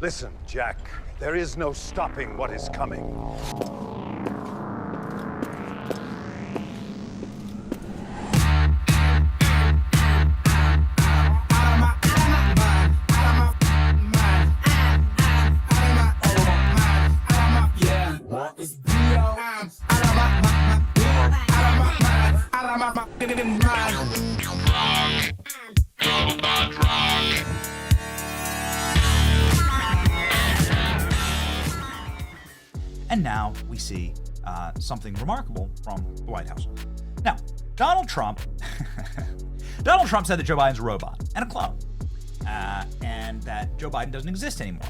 Listen, Jack, there is no stopping what is coming. And now we see something remarkable from the White House. Now, Donald Trump said that Joe Biden's a robot and a clone, and that Joe Biden doesn't exist anymore.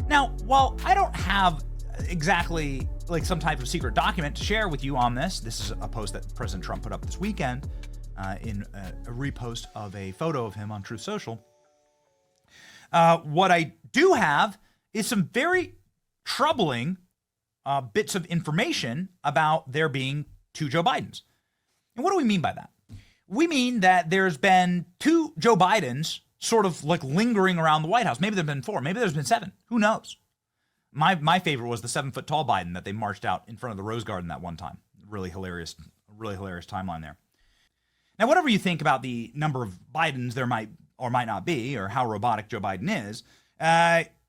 Now, while I don't have exactly like some type of secret document to share with you on this is a post that President Trump put up this weekend in a repost of a photo of him on Truth Social. What I do have is some very troubling bits of information about there being two Joe Bidens. And what do we mean by that? We mean that there's been two Joe Bidens sort of like lingering around the White House. Maybe there've been four, maybe there's been seven. Who knows? My favorite was the 7-foot tall Biden that they marched out in front of the Rose Garden that one time. Really hilarious timeline there. Now, whatever you think about the number of Bidens there might or might not be, or how robotic Joe Biden is,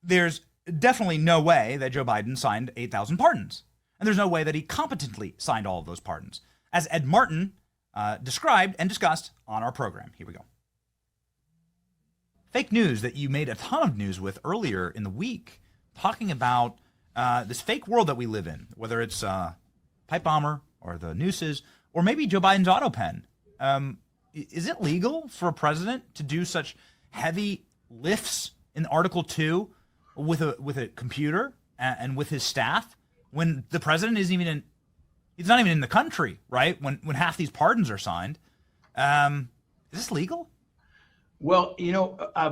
there's definitely no way that Joe Biden signed 8,000 pardons. And there's no way that he competently signed all of those pardons, as Ed Martin described and discussed on our program. Here we go. Fake news that you made a ton of news with earlier in the week, talking about this fake world that we live in, whether it's Pipe Bomber or the nooses, or maybe Joe Biden's Autopen. Is it legal for a president to do such heavy lifts in Article 2 with a computer and with his staff when the president isn't even he's not even in the country, right? When half these pardons are signed. Is this legal? Well,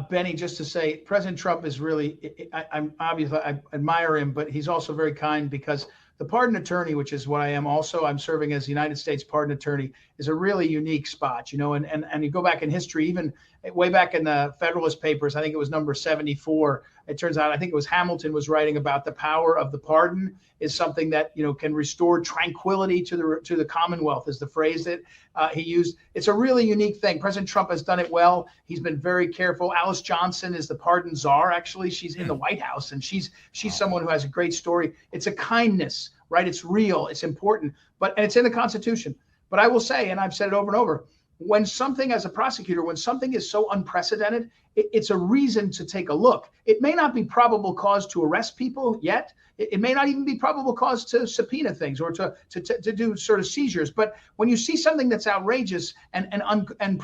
Benny, just to say, President Trump is really, I'm obviously, I admire him, but he's also very kind, because the pardon attorney, which is what I am also, I'm serving as the United States pardon attorney, is a really unique spot, and you go back in history, even way back in the Federalist Papers, I think it was number 74. It turns out, I think it was Hamilton was writing about the power of the pardon is something that, can restore tranquility to the Commonwealth, is the phrase that he used. It's a really unique thing. President Trump has done it well. He's been very careful. Alice Johnson is the pardon czar. Actually, she's in the White House, and she's someone who has a great story. It's a kindness, right? It's real. It's important, and it's in the Constitution. But I will say, and I've said it over and over, when something, as a prosecutor, when something is so unprecedented, it's a reason to take a look. It may not be probable cause to arrest people yet. It may not even be probable cause to subpoena things or to do sort of seizures. But when you see something that's outrageous and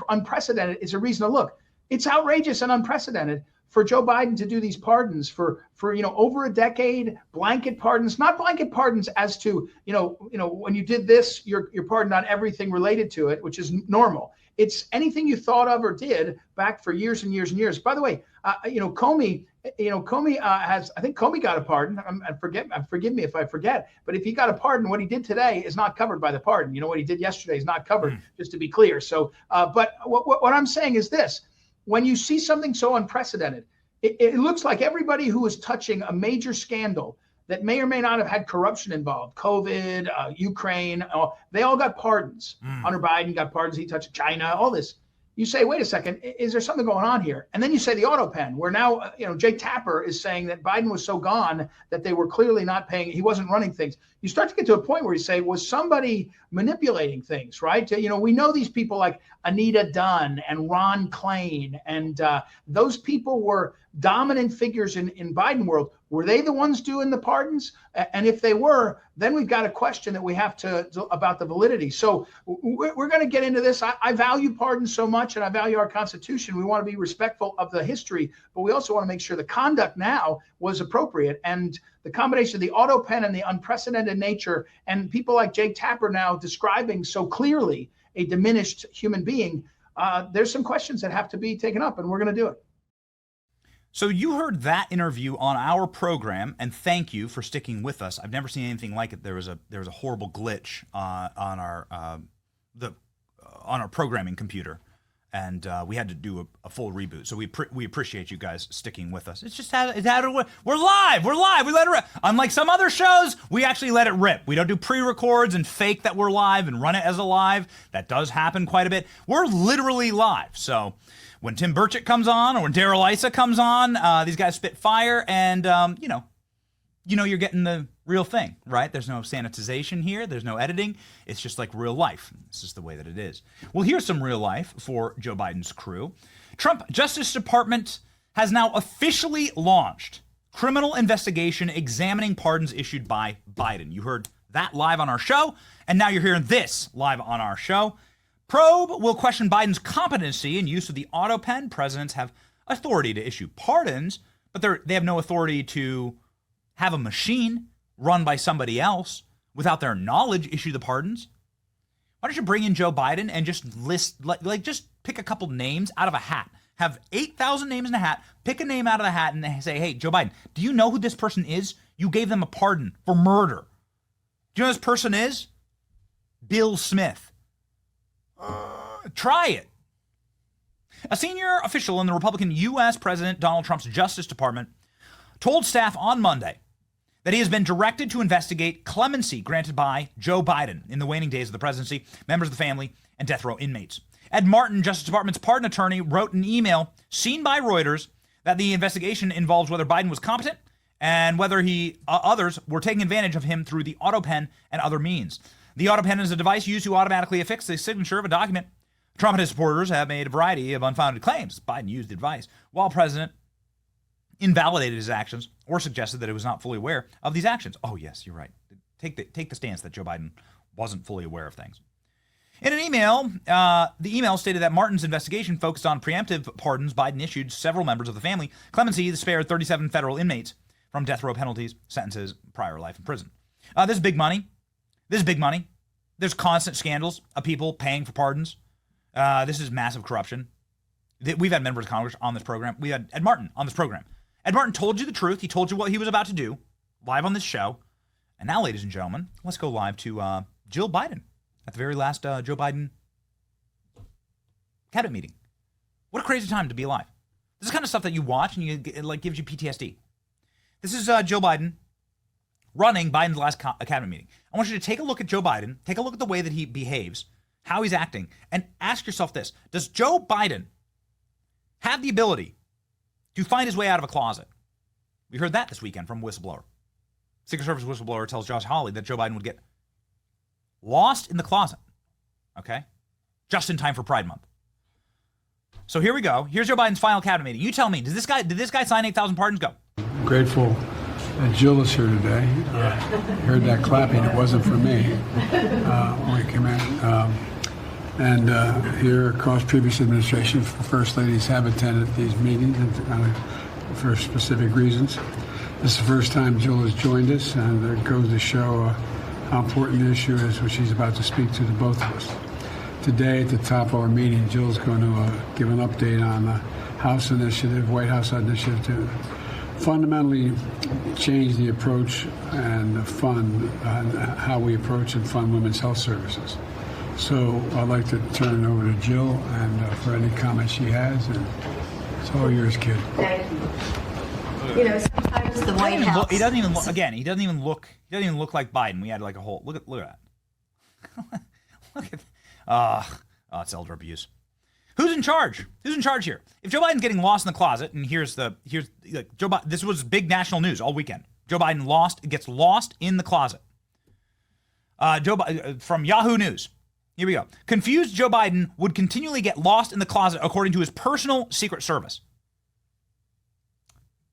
unprecedented, it's a reason to look. It's outrageous and unprecedented for Joe Biden to do these pardons for over a decade, blanket pardons, not blanket pardons as to, when you did this, you're pardoned on everything related to it, which is normal. It's anything you thought of or did back for years and years and years. By the way, Comey has, I think Comey got a pardon. Forgive me if I forget, but if he got a pardon, what he did today is not covered by the pardon. What he did yesterday is not covered, just to be clear. So, but what I'm saying is this. When you see something so unprecedented, it looks like everybody who is touching a major scandal that may or may not have had corruption involved, COVID, Ukraine, they all got pardons. Hunter Biden got pardons. He touched China, all this. You say, wait a second, is there something going on here? And then you say the Autopen, where now, Jake Tapper is saying that Biden was so gone that they were clearly not paying, he wasn't running things. You start to get to a point where you say, was somebody manipulating things, right? We know these people like Anita Dunn and Ron Klain, and those people were dominant figures in Biden world. Were they the ones doing the pardons? And if they were, then we've got a question that we have to about the validity. So we're going to get into this. I value pardons so much, and I value our Constitution. We want to be respectful of the history, but we also want to make sure the conduct now was appropriate. And the combination of the Autopen and the unprecedented nature, and people like Jake Tapper now describing so clearly a diminished human being, there's some questions that have to be taken up, and we're going to do it. So you heard that interview on our program, and thank you for sticking with us. I've never seen anything like it. There was a horrible glitch on our programming computer, and we had to do a full reboot. So we appreciate you guys sticking with us. It's just we're live. We're live. We let it rip. Unlike some other shows, we actually let it rip. We don't do pre-records and fake that we're live and run it as a live. That does happen quite a bit. We're literally live. So when Tim Burchett comes on or when Daryl Issa comes on, these guys spit fire, and you know you're getting the real thing, right? There's no sanitization here. There's no editing. It's just like real life. This is the way that it is. Well, here's some real life for Joe Biden's crew. Trump Justice Department has now officially launched criminal investigation examining pardons issued by Biden. You heard that live on our show, and now you're hearing this live on our show. Probe will question Biden's competency in use of the Autopen. Presidents have authority to issue pardons, but they have no authority to have a machine run by somebody else without their knowledge issue the pardons. Why don't you bring in Joe Biden and just list, just pick a couple names out of a hat. Have 8,000 names in a hat, pick a name out of the hat and say, hey, Joe Biden, do you know who this person is? You gave them a pardon for murder. Do you know who this person is? Bill Smith. Try it. A senior official in the Republican U.S. President Donald Trump's Justice Department told staff on Monday that he has been directed to investigate clemency granted by Joe Biden in the waning days of the presidency, members of the family, and death row inmates. Ed Martin, Justice Department's pardon attorney, wrote an email seen by Reuters that the investigation involves whether Biden was competent and whether others were taking advantage of him through the Autopen and other means. The Autopen is a device used to automatically affix the signature of a document. Trump and his supporters have made a variety of unfounded claims. Biden used the device while president invalidated his actions or suggested that he was not fully aware of these actions. Oh, yes, you're right. Take the stance that Joe Biden wasn't fully aware of things. In an email, the email stated that Martin's investigation focused on preemptive pardons Biden issued several members of the family. Clemency spared 37 federal inmates from death row penalties, sentences, prior life in prison. This is big money. This is big money. There's constant scandals of people paying for pardons. This is massive corruption. We've had members of Congress on this program. We had Ed Martin on this program. Ed Martin told you the truth. He told you what he was about to do live on this show. And now, ladies and gentlemen, let's go live to Jill Biden at the very last Joe Biden cabinet meeting. What a crazy time to be alive. This is the kind of stuff that you watch and it gives you PTSD. This is Joe Biden running Biden's last cabinet meeting. I want you to take a look at Joe Biden, take a look at the way that he behaves, how he's acting, and ask yourself this. Does Joe Biden have the ability to find his way out of a closet? We heard that this weekend from a whistleblower. Secret Service whistleblower tells Josh Hawley that Joe Biden would get lost in the closet, okay? Just in time for Pride Month. So here we go. Here's Joe Biden's final cabinet meeting. You tell me, did this guy sign 8,000 pardons? Go. Grateful that Jill is here today. Heard that clapping. It wasn't for me when we came in. And here across previous administration, First Ladies have attended these meetings for specific reasons. This is the first time Jill has joined us, and it goes to show how important the issue is, which she's about to speak to the both of us. Today, at the top of our meeting, Jill's going to give an update on the House initiative, White House initiative, to fundamentally change the approach and fund how we approach and fund women's health services. So I'd like to turn it over to Jill and for any comments she has, and it's all yours, kid. Thank you. You know, sometimes the White House. He doesn't even look. Again, he doesn't even look like Biden. We had like a whole look at that. Look at. It's elder abuse. Who's in charge? Who's in charge here? If Joe Biden's getting lost in the closet, and here's Joe Biden. This was big national news all weekend. Joe Biden gets lost in the closet. From Yahoo News. Here we go. Confused Joe Biden would continually get lost in the closet, according to his personal Secret Service.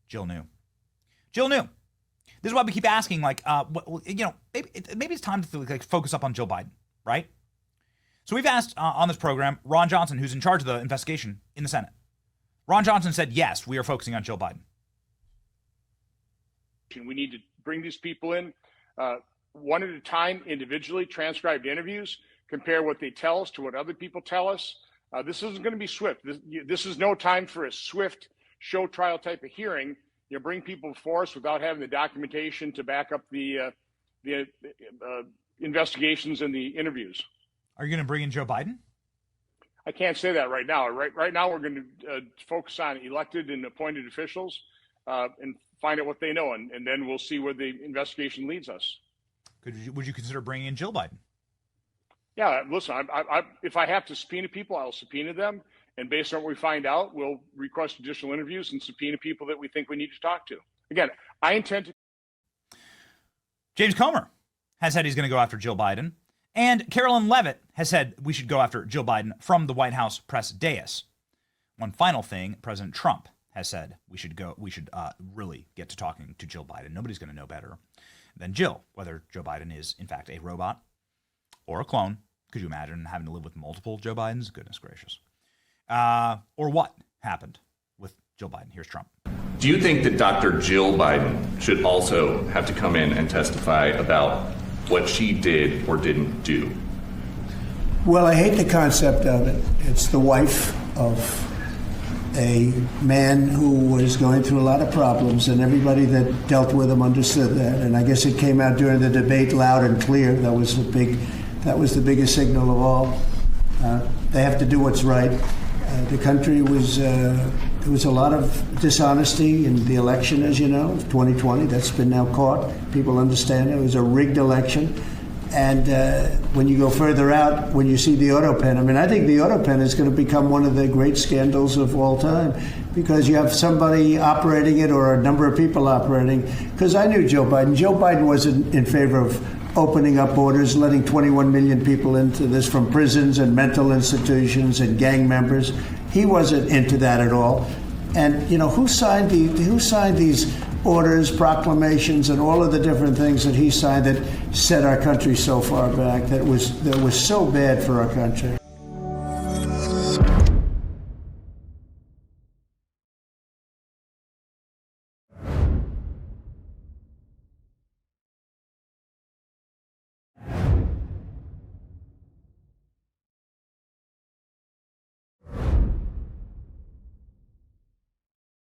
Jill knew. This is why we keep asking, maybe it's time to focus up on Joe Biden, right? So we've asked on this program Ron Johnson, who's in charge of the investigation in the Senate. Ron Johnson said, yes, we are focusing on Joe Biden. We need to bring these people in one at a time, individually, transcribed interviews, compare what they tell us to what other people tell us. This isn't going to be swift. This is no time for a swift show trial type of hearing. You bring people before us without having the documentation to back up the investigations and the interviews. Are you going to bring in Joe Biden? I can't say that right now. Right now, we're going to focus on elected and appointed officials and find out what they know, and then we'll see where the investigation leads us. Would you consider bringing in Jill Biden? Yeah, listen, if I have to subpoena people, I'll subpoena them. And based on what we find out, we'll request additional interviews and subpoena people that we think we need to talk to. Again, I intend to. James Comer has said he's going to go after Jill Biden. And Carolyn Leavitt has said we should go after Jill Biden from the White House press dais. One final thing, President Trump has said we should really get to talking to Jill Biden. Nobody's going to know better than Jill, whether Joe Biden is, in fact, a robot or a clone. Could you imagine having to live with multiple Joe Bidens? Goodness gracious. Or what happened with Jill Biden? Here's Trump. Do you think that Dr. Jill Biden should also have to come in and testify about what she did or didn't do? Well, I hate the concept of it. It's the wife of a man who was going through a lot of problems, and everybody that dealt with him understood that. And I guess it came out during the debate loud and clear. That was the biggest signal of all. They have to do what's right. The country was there was a lot of dishonesty in the election, as you know, 2020. That's been now caught. People understand it. It was a rigged election. And when you go further out, when you see the Autopen, I mean, I think the Autopen is going to become one of the great scandals of all time, because you have somebody operating it or a number of people operating. Because I knew Joe Biden. Joe Biden wasn't in favor of opening up borders, letting 21 million people into this from prisons and mental institutions and gang members. He wasn't into that at all. And, you know, who signed these orders, proclamations, and all of the different things that he signed that set our country so far back, that was so bad for our country?